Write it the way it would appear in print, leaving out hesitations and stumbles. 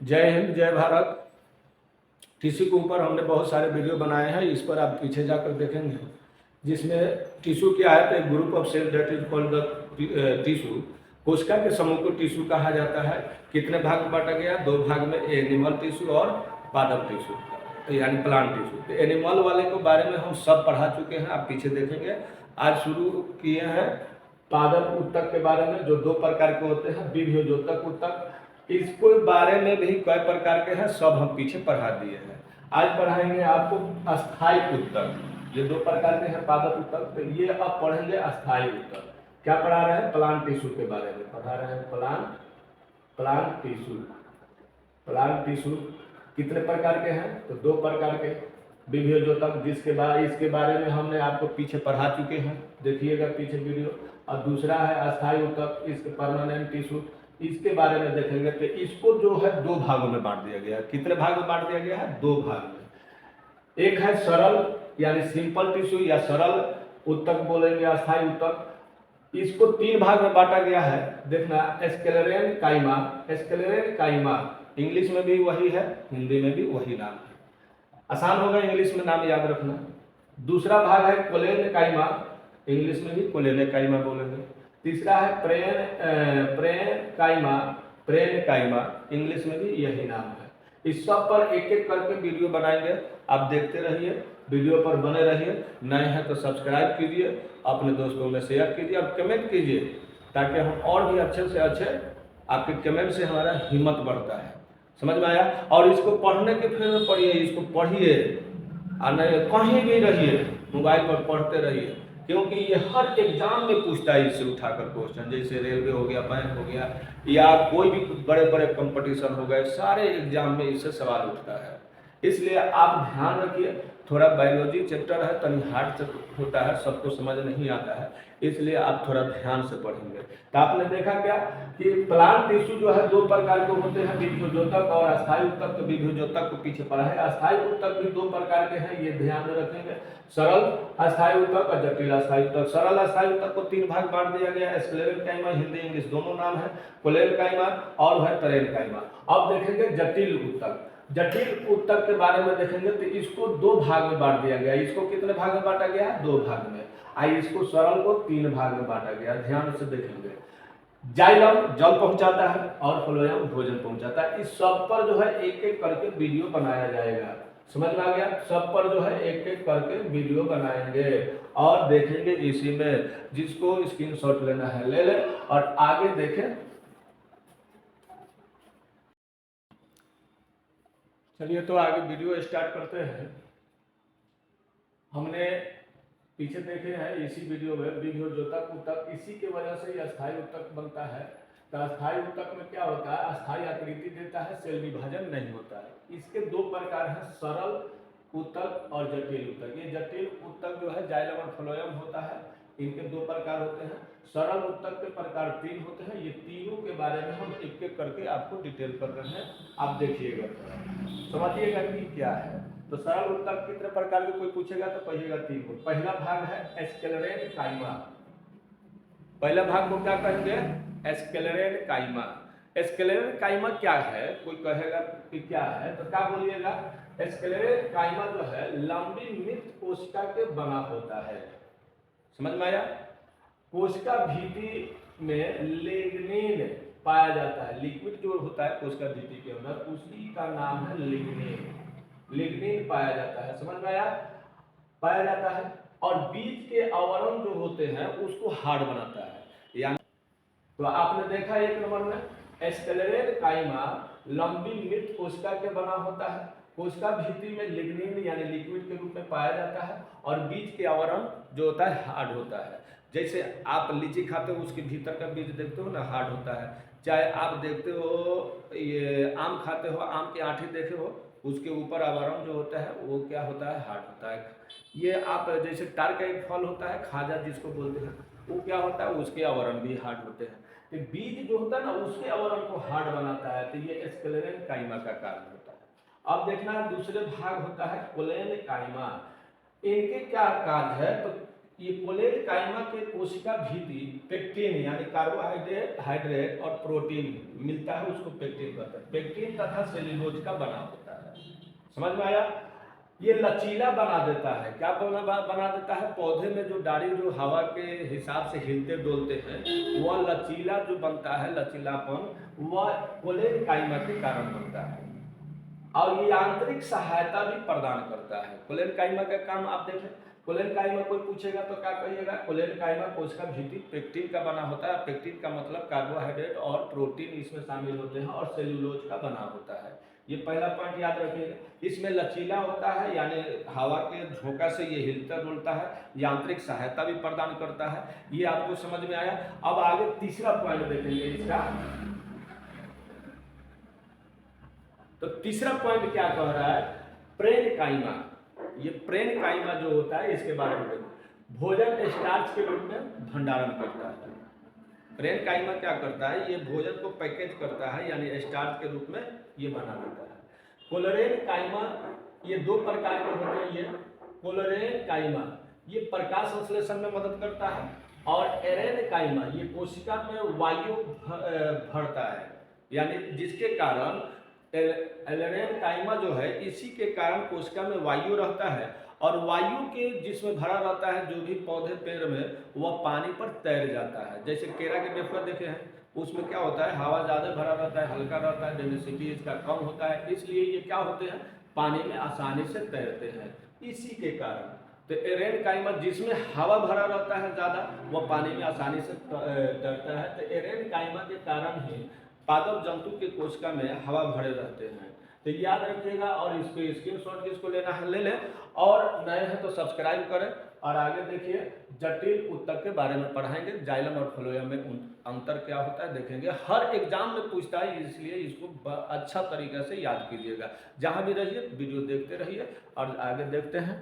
जय हिंद जय भारत। टिश्यू के ऊपर हमने बहुत सारे वीडियो बनाए हैं, इस पर आप पीछे जाकर देखेंगे, जिसमें टिश्यू क्या है तो एक group of cell that is called the tissue. कोशिका के समूह को टिश्यू कहा जाता है। कितने भाग में बांटा गया? दो भाग में, एनिमल टिश्यू और पादप टिश्यू यानी प्लांट टिश्यू। तो एनिमल वाले के बारे में हम सब पढ़ा चुके हैं, आप पीछे देखेंगे। आज शुरू किए हैं पादप ऊतक के बारे में, जो दो प्रकार के होते हैं, विभेदोतक ऊतक। इसको बारे में भी कई प्रकार के हैं, सब हम पीछे पढ़ा दिए हैं। आज पढ़ाएंगे आपको अस्थायी ऊतक। ये दो प्रकार के हैं पादप ऊतक, तो ये अब पढ़ेंगे अस्थायी ऊतक। क्या पढ़ा रहे हैं? प्लांट टिश्यू के बारे में पढ़ा रहे हैं। Plant tissue. प्लांट टिश्यू कितने प्रकार के हैं? तो दो प्रकार के। विभेदोतक, जिसके बाद इसके बारे में हमने आपको पीछे पढ़ा चुके हैं, देखिएगा पीछे वीडियो। और दूसरा है अस्थायी ऊतक, इसके परमानेंट टिश्यू, इसके बारे में देखेंगे। तो इसको जो है दो भागों में बांट दिया गया है। कितने भाग में बांट दिया गया है? दो भाग में। एक है सरल यानी सिंपल टिश्यू या सरल ऊतक बोलेंगे, अस्थायी ऊतक। इसको तीन भाग में बांटा गया है। देखना, स्क्लेरेन काइमा। स्क्लेरेन काइमा इंग्लिश में भी वही है, हिंदी में भी वही नाम है। आसान होगा इंग्लिश में नाम याद रखना। दूसरा भाग है कोलेन काइमा, इंग्लिश में भी कोलेन काइमा बोलेंगे। तीसरा है प्रेन काइमा, इंग्लिश में भी यही नाम है। इस सब पर एक एक करके वीडियो बनाएंगे, आप देखते रहिए, वीडियो पर बने रहिए। नए हैं तो सब्सक्राइब कीजिए, अपने दोस्तों में शेयर कीजिए और कमेंट कीजिए, ताकि हम और भी अच्छे से अच्छे, आपके कमेंट से हमारा हिम्मत बढ़ता है। समझ में आया? और इसको पढ़ने के फिर में पढ़िए, इसको पढ़िए और नहीं कहीं भी रहिए, मोबाइल पर पढ़ते रहिए, क्योंकि ये हर एग्जाम में पूछता है इससे उठाकर क्वेश्चन। जैसे रेलवे हो गया, बैंक हो गया, या कोई भी बड़े बड़े कंपटीशन हो गए, सारे एग्जाम में इससे सवाल उठता है। इसलिए आप ध्यान रखिए। थोड़ा बायोलॉजी चैप्टर है, तनी हार्ड से होता है, सबको समझ नहीं आता है, इसलिए आप थोड़ा ध्यान से पढ़ेंगे। तो आपने देखा क्या कि प्लांट टिश्यू जो है दो प्रकार के होते हैं, विभेदोतक और अस्थायी ऊतक। तो विभेदोतक को पीछे पढ़ा है। अस्थायी ऊतक भी दो प्रकार के हैं, ये ध्यान में रखेंगे। सरल अस्थायी ऊतक और जटिल अस्थायी ऊतक। सरल अस्थायी ऊतक को तीन भाग बांट दिया गया है। स्क्लेरेन काइमा, हिंदी इंग्लिश दोनों नाम है, कोलेन काइमा और है पेरेन काइमा। अब देखेंगे जटिल ऊतक। जटिल ऊतक के बारे में देखेंगे तो इसको दो भाग में बांट दिया गया है। इसको कितने भाग में बांटा गया है? दो भाग में। आई इसको सरल को तीन भाग में बांटा गया, ध्यान से देखेंगे। जाइलम जल पहुंचाता है और फ्लोएम भोजन पहुंचाता है। इस सब पर जो है एक एक करके वीडियो बनाया जाएगा। समझ में आ गया? सब पर जो है एक एक करके वीडियो बनाएंगे और देखेंगे इसी में। जिसको स्क्रीनशॉट लेना है ले ले और आगे देखें। चलिए तो आगे वीडियो स्टार्ट करते हैं। हमने पीछे देखे हैं इसी वीडियो में विभेदोतक ऊतक, इसी के वजह से ये अस्थायी ऊतक बनता है। तो अस्थायी ऊतक में क्या होता है? अस्थायी आकृति देता है, सेल विभाजन नहीं होता है। इसके दो प्रकार हैं, सरल ऊतक और जटिल ऊतक। ये जटिल ऊतक जो है जाइलम और फ्लोएम होता है, इनके दो प्रकार होते हैं। सरल ऊतक के प्रकार तीन होते हैं। ये तीनों के बारे में हम एक एक करके आपको डिटेल कर रहे हैं, आप देखिएगा, समझिएगा कि क्या है। तो सरल ऊतक कितने प्रकार के कोई पूछेगा तो कहिएगा तीन को। पहला भाग है स्क्लेरेन काइमा। पहला भाग को क्या कहेंगे? स्क्लेरेन काइमा। स्क्लेरेन काइमा क्या है? कोई कहेगा कि क्या है तो क्या बोलिएगा? स्क्लेरेन काइमा जो है लंबी मृत कोशिका के बना होता है। समझ में आया? कोशिका भीति में लिग्निन पाया जाता है। लिक्विड जो होता है कोशिका भीति के अंदर, उसी का नाम है लिग्निन। लिग्निन पाया जाता है। समझ में आया? पाया जाता है। और बीज के आवरण जो होते हैं उसको हार्ड बनाता है। यानी तो आपने देखा एक नंबर में स्क्लेरेन काइमा लंबी मृत कोशिका के बना होता है। कोशिका भीति में लिग्निन यानी लिक्विड के रूप में पाया जाता है और बीज के आवरण जो होता है हार्ड होता है। जैसे आप लीची खाते हो, उसके भीतर का बीज देखते हो ना, हार्ड होता है। चाहे आप देखते हो ये आम खाते हो, आम की आंठी देखे हो, उसके ऊपर आवरण जो होता है वो क्या होता है? हार्ड होता है। ये आप जैसे टार का एक फल होता है, खाजा जिसको बोलते हैं, वो क्या होता है? उसके आवरण भी हार्ड होते हैं। तो बीज जो होता है ना, उसके आवरण को हार्ड बनाता है। तो ये स्क्लेरेन काइमा का कारण होता है। अब देखना दूसरे भाग होता है कोलेन काइमा। इनके क्या कार्य है? तो ये कोलेन कायमा के कोशिका भीति पेक्टिन यानी कार्बोहाइड्रेट और प्रोटीन मिलता है, उसको पेक्टिन कहते हैं। पेक्टिन तथा सेल्यूलोज का बना होता है। समझ में आया? ये लचीला बना देता है। क्या बना देता है? पौधे में जो डाली जो हवा के हिसाब से हिलते डोलते हैं, वह लचीला जो बनता है, लचीलापन, वह कोलेन कायमा के कारण बनता है। और ये आंतरिक सहायता भी प्रदान करता है। कोलेन कायमा का काम आप देखें, कोलेन कायमा कोई पूछेगा तो क्या कहिएगा? कोलेन कायमा कोशिका भीति पेक्टिन का बना होता है। पेक्टिन का मतलब कार्बोहाइड्रेट और प्रोटीन इसमें शामिल होते हैं, और सेल्यूलोज का बना होता है। ये पहला पॉइंट याद रखिएगा। इसमें लचीला होता है, यानी हवा के झोंका से ये हिलता डुलता है, यांत्रिक सहायता भी प्रदान करता है। ये आपको समझ में आया? अब आगे तीसरा पॉइंट देखेंगे इसका। तो तीसरा पॉइंट क्या कह रहा है? प्रेनकाइमा। ये प्रेनकाइमा जो होता है, इसके बारे में देखो। भोजन स्टार्च के रूप में भंडारण करता है। प्रेनकाइमा क्या करता है? ये भोजन को पैकेज करता है, यानी स्टार्च के रूप में ये बना देता है। कोलेरेनकाइमा ये दो प्रकार के होते हैं। ये कोलेरेनकाइमा ये प्रकाश संश्लेषण में मदद करता है, और एरेनकाइमा ये कोशिका में वायु भरता है, यानी जिसके कारण एरेनकाइमा जो है, इसी के कारण कोशिका में वायु रहता है, और वायु के जिसमें भरा रहता है जो भी पौधे पेड़ में, वह पानी पर तैर जाता है। जैसे केरा के पेड़ देखे हैं, उसमें क्या होता है? हवा ज़्यादा भरा रहता है, हल्का रहता है, डेंसिटी इसका कम होता है, इसलिए ये क्या होते हैं? पानी में आसानी से तैरते हैं। इसी के कारण तो एरेनकाइमा जिसमें हवा भरा रहता है ज़्यादा, वह पानी में आसानी से तैरता है। तो एरेनकाइमा के कारण ही पादप जंतु के कोशिका में हवा भरे रहते हैं। तो याद रखिएगा, और इसको स्क्रीनशॉट किसको लेना है ले लें, और नए हैं तो सब्सक्राइब करें। और आगे देखिए, जटिल ऊतक के बारे में पढ़ाएंगे। जाइलम और फ्लोएम में अंतर क्या होता है देखेंगे। हर एग्जाम में पूछता है, इसलिए इसको अच्छा तरीके से याद कीजिएगा। जहाँ भी रहिए वीडियो देखते रहिए, और आगे देखते हैं।